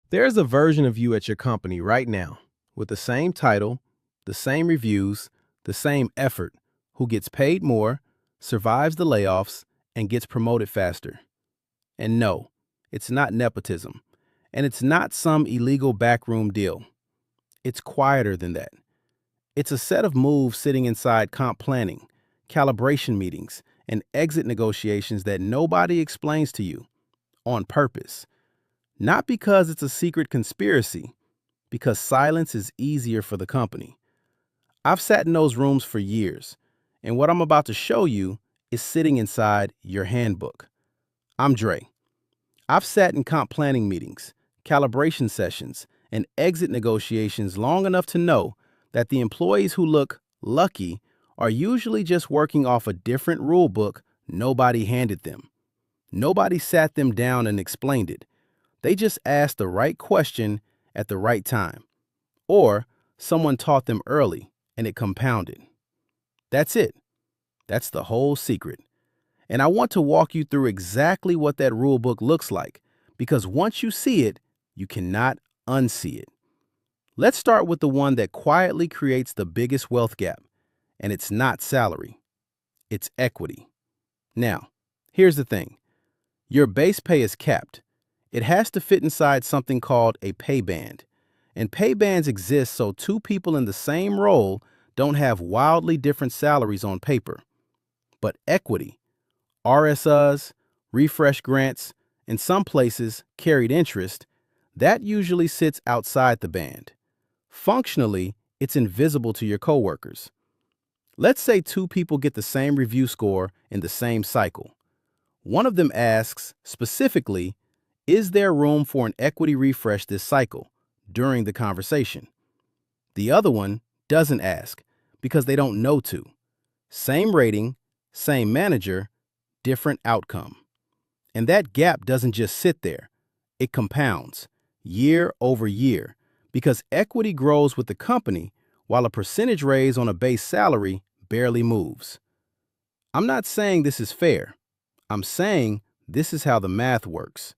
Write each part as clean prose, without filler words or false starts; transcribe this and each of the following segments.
There's a version of you at your company right now with the same title, the same reviews, the same effort, who gets paid more, survives the layoffs, and gets promoted faster. And no, it's not nepotism, and it's not some illegal backroom deal. It's quieter than that. It's a set of moves sitting inside comp planning, calibration meetings, and exit negotiations that nobody explains to you on purpose. Not because it's a secret conspiracy, because silence is easier for the company. I've sat in those rooms for years, and what I'm about to show you is sitting inside your handbook. I'm Dre. I've sat in comp planning meetings, calibration sessions, and exit negotiations long enough to know that the employees who look lucky are usually just working off a different rule book nobody handed them. Nobody sat them down and explained it. They just asked the right question at the right time. Or someone taught them early and it compounded. That's it. That's the whole secret. And I want to walk you through exactly what that rule book looks like, because once you see it, you cannot unsee it. Let's start with the one that quietly creates the biggest wealth gap, and it's not salary, it's equity. Now, here's the thing. Your base pay is capped. It has to fit inside something called a pay band. And pay bands exist so two people in the same role don't have wildly different salaries on paper. But equity, RSUs, refresh grants, in some places carried interest, that usually sits outside the band. Functionally, it's invisible to your coworkers. Let's say two people get the same review score in the same cycle. One of them asks, specifically, is there room for an equity refresh this cycle during the conversation? The other one doesn't ask because they don't know to. Same rating, same manager, different outcome. And that gap doesn't just sit there. It compounds year over year because equity grows with the company while a percentage raise on a base salary barely moves. I'm not saying this is fair. I'm saying this is how the math works.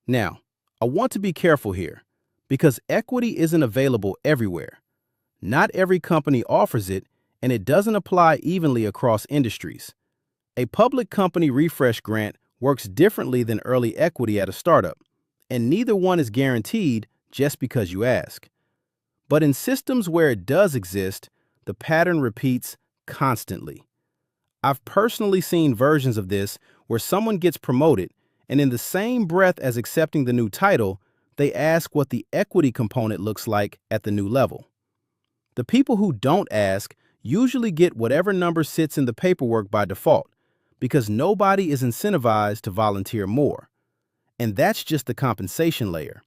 Now, I want to be careful here because equity isn't available everywhere. Not every company offers it, and it doesn't apply evenly across industries. A public company refresh grant works differently than early equity at a startup, and neither one is guaranteed just because you ask. But in systems where it does exist, the pattern repeats constantly. I've personally seen versions of this where someone gets promoted, and in the same breath as accepting the new title, they ask what the equity component looks like at the new level. The people who don't ask usually get whatever number sits in the paperwork by default, because nobody is incentivized to volunteer more. And that's just the compensation layer.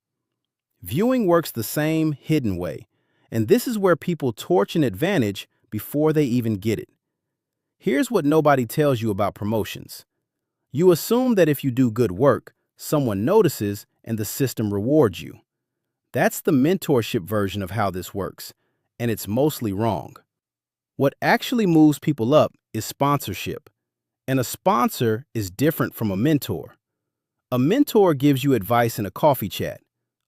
Viewing works the same hidden way, and this is where people torch an advantage before they even get it. Here's what nobody tells you about promotions. You assume that if you do good work, someone notices and the system rewards you. That's the mentorship version of how this works, and it's mostly wrong. What actually moves people up is sponsorship, and a sponsor is different from a mentor. A mentor gives you advice in a coffee chat.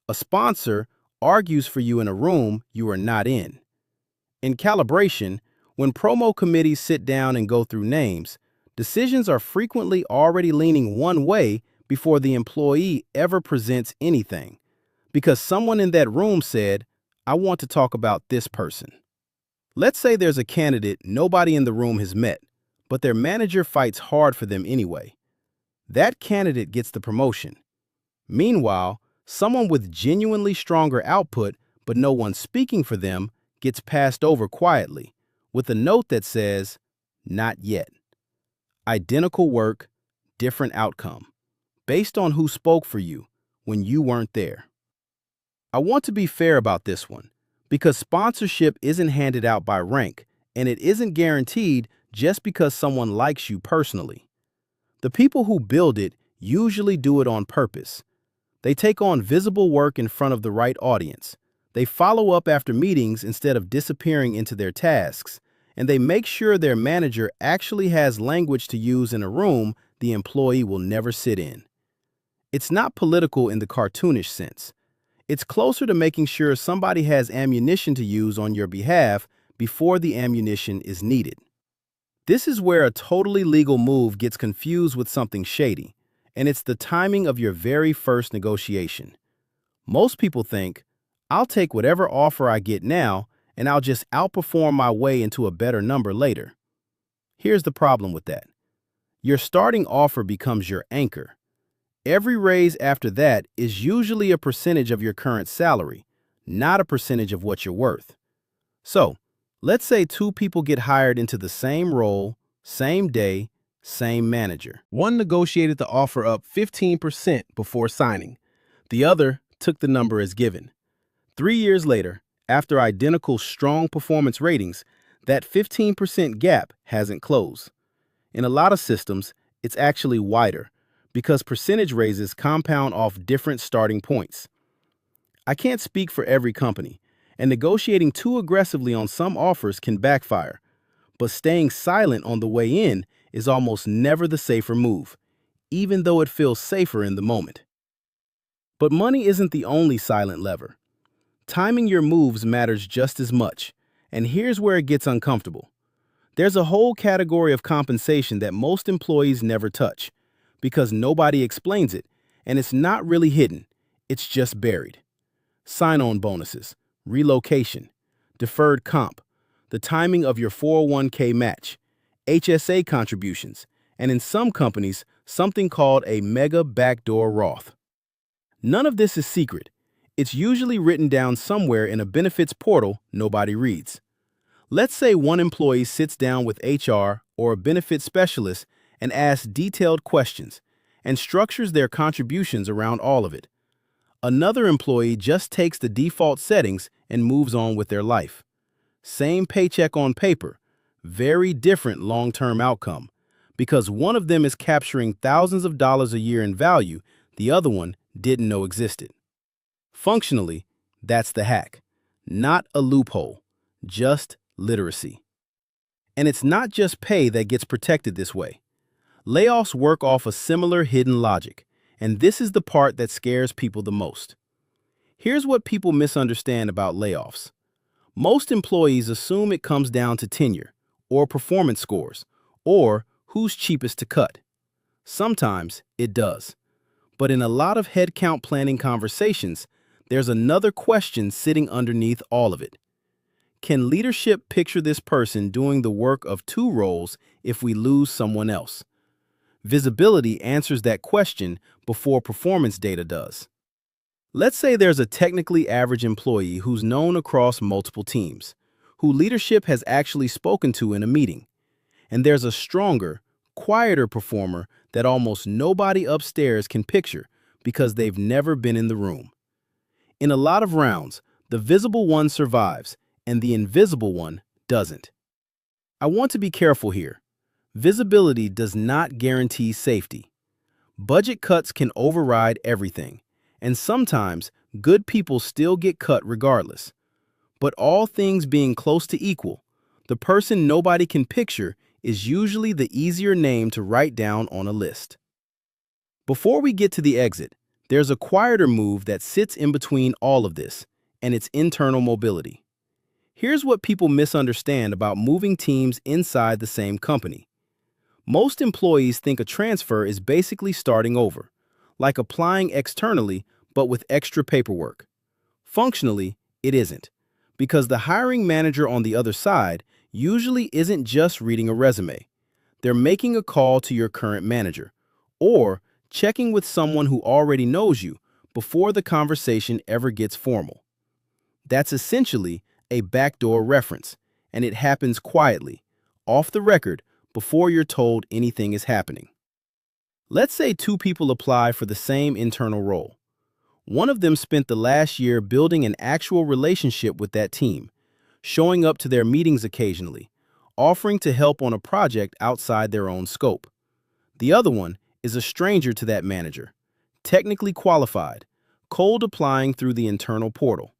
A sponsor argues for you in a room you are not in. In calibration, when promo committees sit down and go through names, decisions are frequently already leaning one way before the employee ever presents anything, because someone in that room said, I want to talk about this person. Let's say there's a candidate nobody in the room has met, but their manager fights hard for them anyway. That candidate gets the promotion. Meanwhile, someone with genuinely stronger output, but no one speaking for them, gets passed over quietly, with a note that says, not yet. Identical work, different outcome, based on who spoke for you when you weren't there. I want to be fair about this one, because sponsorship isn't handed out by rank, and it isn't guaranteed just because someone likes you personally. The people who build it usually do it on purpose. They take on visible work in front of the right audience. They follow up after meetings instead of disappearing into their tasks, and they make sure their manager actually has language to use in a room the employee will never sit in. It's not political in the cartoonish sense. It's closer to making sure somebody has ammunition to use on your behalf before the ammunition is needed. This is where a totally legal move gets confused with something shady, and it's the timing of your very first negotiation. Most people think, I'll take whatever offer I get now, and I'll just outperform my way into a better number later. Here's the problem with that. Your starting offer becomes your anchor. Every raise after that is usually a percentage of your current salary, not a percentage of what you're worth. So, let's say two people get hired into the same role, same day, same manager. One negotiated the offer up 15% before signing. The other took the number as given. 3 years later, after identical strong performance ratings, that 15% gap hasn't closed. In a lot of systems, it's actually wider because percentage raises compound off different starting points. I can't speak for every company, and negotiating too aggressively on some offers can backfire, but staying silent on the way in is almost never the safer move, even though it feels safer in the moment. But money isn't the only silent lever. Timing your moves matters just as much, and here's where it gets uncomfortable. There's a whole category of compensation that most employees never touch because nobody explains it, and it's not really hidden, it's just buried. Sign-on bonuses, relocation, deferred comp, the timing of your 401k match, HSA contributions, and in some companies, something called a mega backdoor Roth. None of this is secret. It's usually written down somewhere in a benefits portal nobody reads. Let's say one employee sits down with HR or a benefits specialist and asks detailed questions and structures their contributions around all of it. Another employee just takes the default settings and moves on with their life. Same paycheck on paper, very different long-term outcome, because one of them is capturing thousands of dollars a year in value the other one didn't know existed. Functionally, that's the hack. Not a loophole, just literacy. And it's not just pay that gets protected this way. Layoffs work off a similar hidden logic, and this is the part that scares people the most. Here's what people misunderstand about layoffs. Most employees assume it comes down to tenure, or performance scores, or who's cheapest to cut. Sometimes it does. But in a lot of headcount planning conversations, there's another question sitting underneath all of it. Can leadership picture this person doing the work of two roles if we lose someone else? Visibility answers that question before performance data does. Let's say there's a technically average employee who's known across multiple teams, who leadership has actually spoken to in a meeting, and there's a stronger, quieter performer that almost nobody upstairs can picture because they've never been in the room. In a lot of rounds, the visible one survives and the invisible one doesn't. I want to be careful here. Visibility does not guarantee safety. Budget cuts can override everything, and sometimes good people still get cut regardless. But all things being close to equal, the person nobody can picture is usually the easier name to write down on a list. Before we get to the exit, there's a quieter move that sits in between all of this, and it's internal mobility. Here's what people misunderstand about moving teams inside the same company. Most employees think a transfer is basically starting over, like applying externally but with extra paperwork. Functionally, it isn't, because the hiring manager on the other side usually isn't just reading a resume. They're making a call to your current manager, or checking with someone who already knows you before the conversation ever gets formal. That's essentially a backdoor reference, and it happens quietly, off the record, before you're told anything is happening. Let's say two people apply for the same internal role. One of them spent the last year building an actual relationship with that team, showing up to their meetings occasionally, offering to help on a project outside their own scope. The other one is a stranger to that manager, technically qualified, cold applying through the internal portal.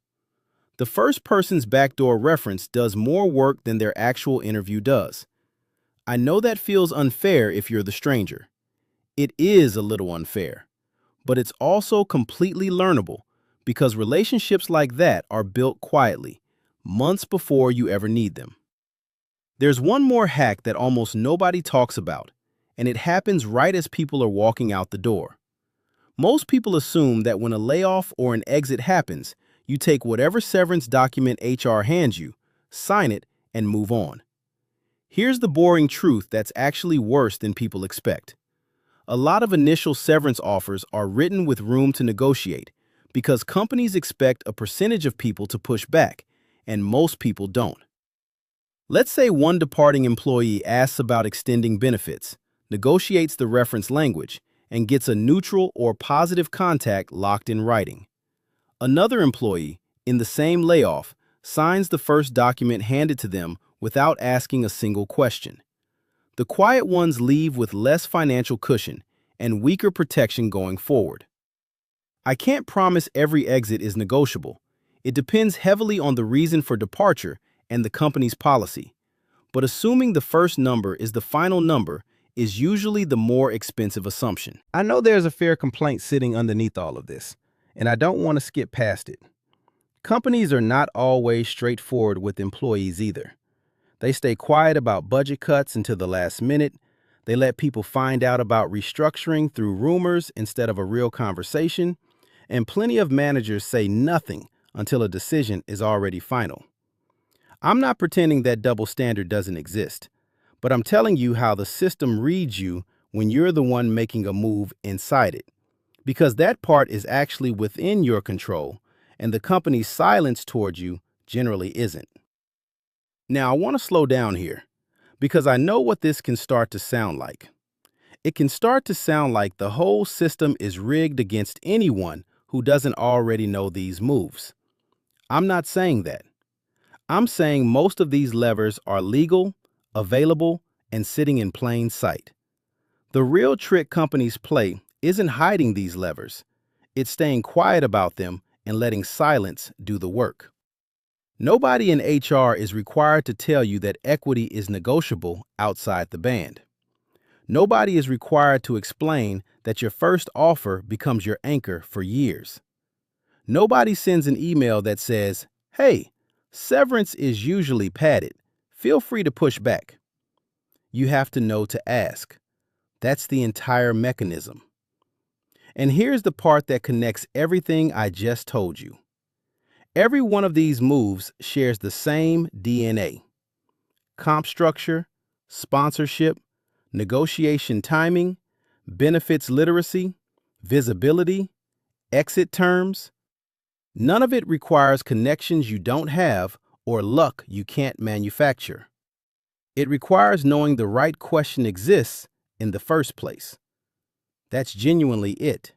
The first person's backdoor reference does more work than their actual interview does. I know that feels unfair if you're the stranger. It is a little unfair, but it's also completely learnable because relationships like that are built quietly, months before you ever need them. There's one more hack that almost nobody talks about, and it happens right as people are walking out the door. Most people assume that when a layoff or an exit happens, you take whatever severance document HR hands you, sign it, and move on. Here's the boring truth that's actually worse than people expect. A lot of initial severance offers are written with room to negotiate because companies expect a percentage of people to push back, and most people don't. Let's say one departing employee asks about extending benefits, negotiates the reference language, and gets a neutral or positive contact locked in writing. Another employee, in the same layoff, signs the first document handed to them without asking a single question. The quiet ones leave with less financial cushion and weaker protection going forward. I can't promise every exit is negotiable. It depends heavily on the reason for departure and the company's policy. But assuming the first number is the final number is usually the more expensive assumption. I know there's a fair complaint sitting underneath all of this, and I don't want to skip past it. Companies are not always straightforward with employees either. They stay quiet about budget cuts until the last minute. They let people find out about restructuring through rumors instead of a real conversation. And plenty of managers say nothing until a decision is already final. I'm not pretending that double standard doesn't exist, but I'm telling you how the system reads you when you're the one making a move inside it, because that part is actually within your control, and the company's silence toward you generally isn't. Now, I want to slow down here, because I know what this can start to sound like. It can start to sound like the whole system is rigged against anyone who doesn't already know these moves. I'm not saying that. I'm saying most of these levers are legal, available, and sitting in plain sight. The real trick companies play isn't hiding these levers. It's staying quiet about them and letting silence do the work. Nobody in HR is required to tell you that equity is negotiable outside the band. Nobody is required to explain that your first offer becomes your anchor for years. Nobody sends an email that says, "Hey, severance is usually padded. Feel free to push back." You have to know to ask. That's the entire mechanism. And here's the part that connects everything I just told you. Every one of these moves shares the same DNA. Comp structure, sponsorship, negotiation timing, benefits literacy, visibility, exit terms. None of it requires connections you don't have or luck you can't manufacture. It requires knowing the right question exists in the first place. That's genuinely it.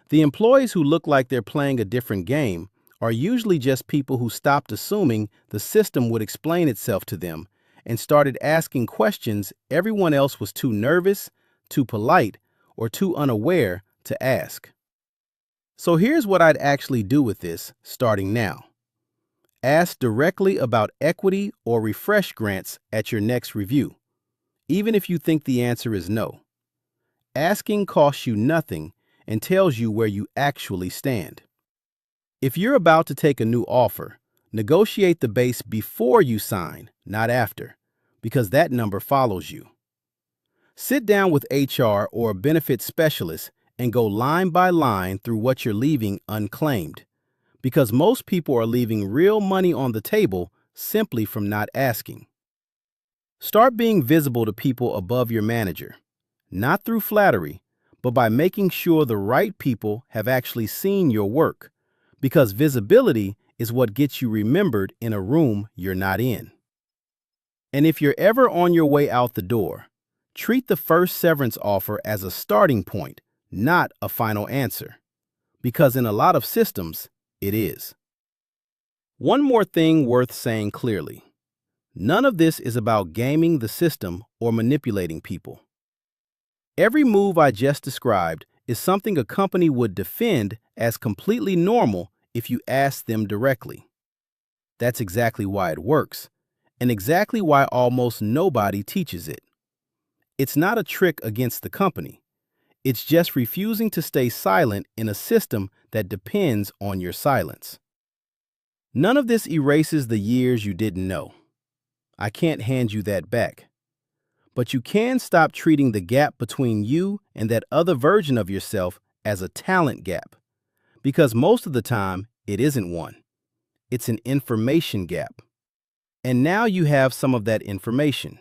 The employees who look like they're playing a different game are usually just people who stopped assuming the system would explain itself to them and started asking questions everyone else was too nervous, too polite, or too unaware to ask. So here's what I'd actually do with this starting now. Ask directly about equity or refresh grants at your next review, even if you think the answer is no. Asking costs you nothing and tells you where you actually stand. If you're about to take a new offer, negotiate the base before you sign, not after, because that number follows you. Sit down with HR or a benefits specialist and go line by line through what you're leaving unclaimed, because most people are leaving real money on the table simply from not asking. Start being visible to people above your manager, not through flattery, but by making sure the right people have actually seen your work, because visibility is what gets you remembered in a room you're not in. And if you're ever on your way out the door, treat the first severance offer as a starting point, not a final answer, because in a lot of systems, it is. One more thing worth saying clearly. None of this is about gaming the system or manipulating people. Every move I just described is something a company would defend as completely normal if you asked them directly. That's exactly why it works, and exactly why almost nobody teaches it. It's not a trick against the company. It's just refusing to stay silent in a system that depends on your silence. None of this erases the years you didn't know. I can't hand you that back. But you can stop treating the gap between you and that other version of yourself as a talent gap. Because most of the time, it isn't one. It's an information gap. And now you have some of that information.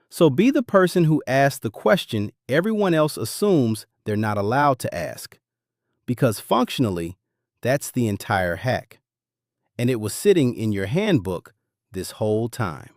So be the person who asks the question everyone else assumes they're not allowed to ask. Because functionally, that's the entire hack. And it was sitting in your handbook this whole time.